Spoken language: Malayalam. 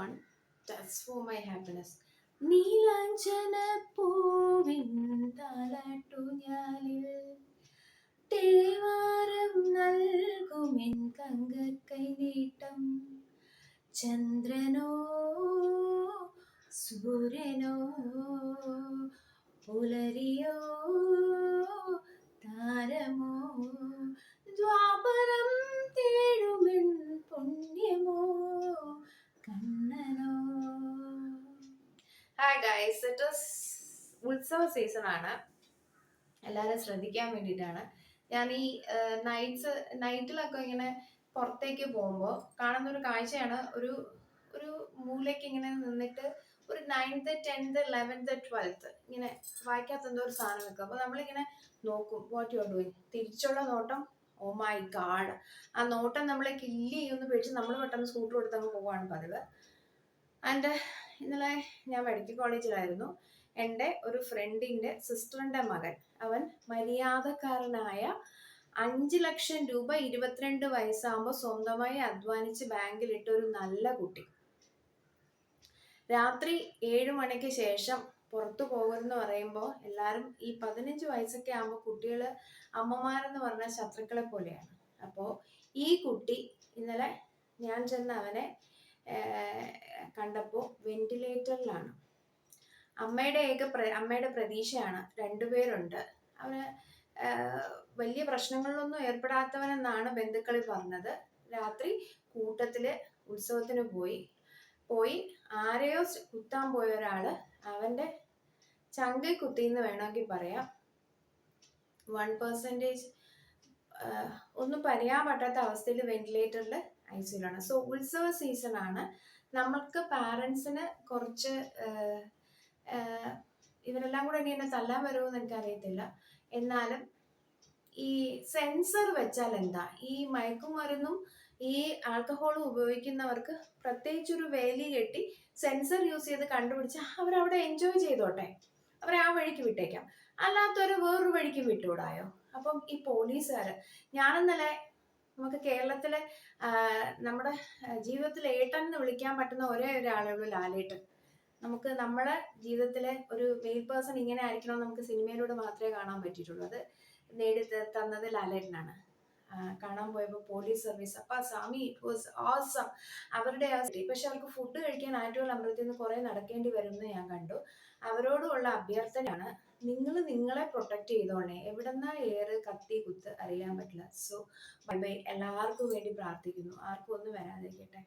one. That's for my happiness. നീലാഞ്ചന പൂവിൻ താലാട്ടുഞ്ഞാലിൽ തേവാരം നൽകുമെൻ തങ്കക്കൈ നീട്ടം. ചന്ദ്രനോ സൂര്യനോ പുലരിയോ താരമോ ദ്വാപരം തേടുമെൻ പുണ്യമോ കണ്ണനോ. ഹായ് ഗൈസ്, ഇറ്റ് ഇസ് ഉത്സവ സീസൺ ആണ്. എല്ലാവരും ശ്രദ്ധിക്കാൻ വേണ്ടിയിട്ടാണ് ഞാൻ ഈ നൈറ്റിലൊക്കെ ഇങ്ങനെ പുറത്തേക്ക് പോകുമ്പോൾ കാണുന്ന ഒരു കാഴ്ചയാണ്. ഒരു ഒരു മൂലയ്ക്ക് ഇങ്ങനെ നിന്നിട്ട് ഒരു 9th 10th 11th 12th ഇങ്ങനെ വായിക്കാത്ത എന്തോ ഒരു സാധനം വെക്കും. അപ്പോൾ നമ്മളിങ്ങനെ നോക്കും വാട്ട് യു ആർ ഡൂയിങ്. തിരിച്ചുള്ള നോട്ടം, ഓ മൈ ഗാഡ്, ആ നോട്ടം നമ്മളെ കില്ല് ചെയ്യുമെന്ന് പേടിച്ച് നമ്മൾ പെട്ടെന്ന് സ്കൂട്ടർ എടുത്തങ്ങ് പോവാണ് പതിവ്. ആൻഡ് ഇന്നലെ ഞാൻ മെഡിക്കൽ കോളേജിലായിരുന്നു. എൻ്റെ ഒരു ഫ്രണ്ടിൻ്റെ സിസ്റ്ററിൻ്റെ മകൻ, അവൻ മര്യാദക്കാരനായ 5 ലക്ഷം രൂപ 22 വയസ്സാകുമ്പോൾ സ്വന്തമായി അധ്വാനിച്ച് ബാങ്കിലിട്ട ഒരു നല്ല കുട്ടി. രാത്രി 7 മണിക്ക് ശേഷം പുറത്തു പോകരുതെന്ന് പറയുമ്പോൾ എല്ലാവരും ഈ 15 വയസ്സൊക്കെ ആകുമ്പോൾ കുട്ടികൾ അമ്മമാരെന്ന് പറഞ്ഞാൽ ശത്രുക്കളെ പോലെയാണ്. അപ്പോൾ ഈ കുട്ടി ഇന്നലെ ഞാൻ ചെന്ന് അവനെ കണ്ടപ്പോൾ വെന്റിലേറ്ററിലാണ്. അമ്മയുടെ പ്രതീക്ഷയാണ്. 2 പേരുണ്ട്. അവന് വലിയ പ്രശ്നങ്ങളിലൊന്നും ഏർപ്പെടാത്തവനെന്നാണ് ബന്ധുക്കൾ പറഞ്ഞത്. രാത്രി കൂട്ടത്തില് ഉത്സവത്തിന് പോയി ആരെയോ കുത്താൻ പോയ ഒരാള് അവന്റെ ചങ്കை കുത്തിന്ന് വേണമെങ്കിൽ പറയാം. 1% ഒന്നും പറയാൻ പറ്റാത്ത അവസ്ഥയിൽ വെന്റിലേറ്ററിൽ ഐസിയുലാണ്. സോ ഉത്സവ സീസൺ ആണ്. നമ്മൾക്ക് പാരൻസിന് കുറച്ച് ഇവരെല്ലാം കൂടെ എന്നെ തല്ലാൻ വരുമെന്ന് എനിക്കറിയത്തില്ല. എന്നാലും ഈ സെൻസർ വെച്ചാൽ എന്താ, ഈ മയക്കുമരുന്നും ഈ ആൽക്കഹോളും ഉപയോഗിക്കുന്നവർക്ക് പ്രത്യേകിച്ചൊരു വേലി കെട്ടി സെൻസർ യൂസ് ചെയ്ത് കണ്ടുപിടിച്ച് അവരവിടെ എൻജോയ് ചെയ്തോട്ടെ, അവരെ ആ വഴിക്ക് വിട്ടേക്കാം. അല്ലാത്തവരെ വേറൊരു വഴിക്ക് വിട്ടുകൂടായോ? അപ്പം ഈ പോലീസുകാർ, ഞാനെന്നല്ലേ നമുക്ക് കേരളത്തിലെ നമ്മുടെ ജീവിതത്തിൽ ഏട്ടൻ എന്ന് വിളിക്കാൻ പറ്റുന്ന ഒരേ ഒരാളുള്ളൂ ലാലേട്ടൻ. നമുക്ക് നമ്മുടെ ജീവിതത്തിലെ ഒരു മെയിൽ പേഴ്സൺ ഇങ്ങനെ ആയിരിക്കണം നമുക്ക് സിനിമയിലൂടെ മാത്രമേ കാണാൻ പറ്റിയിട്ടുള്ളൂ. അത് നേടി തന്നത് ലാലേട്ടനാണ്. കാണാൻ പോയപ്പോൾ പോലീസ് സർവീസ്, അപ്പൊ സ്വാമി ഇറ്റ് വാസ് ഓസം. അവരുടെ ആ സ്ഥിതി, പക്ഷെ അവർക്ക് ഫുഡ് കഴിക്കാൻ ആറ്റുള്ള അമ്പലത്തിൽ നിന്ന് കുറെ നടക്കേണ്ടി വരുമെന്ന് ഞാൻ കണ്ടു. അവരോടുള്ള അഭ്യർത്ഥനയാണ്, നിങ്ങൾ നിങ്ങളെ പ്രൊട്ടക്ട് ചെയ്തോളേ. എവിടെന്നാ കത്തി കുത്ത് അറിയാൻ പറ്റില്ല. So bye bye. എല്ലാവർക്കും വേണ്ടി പ്രാർത്ഥിക്കുന്നു, ആർക്കും ഒന്നും വരാതിരിക്കട്ടെ.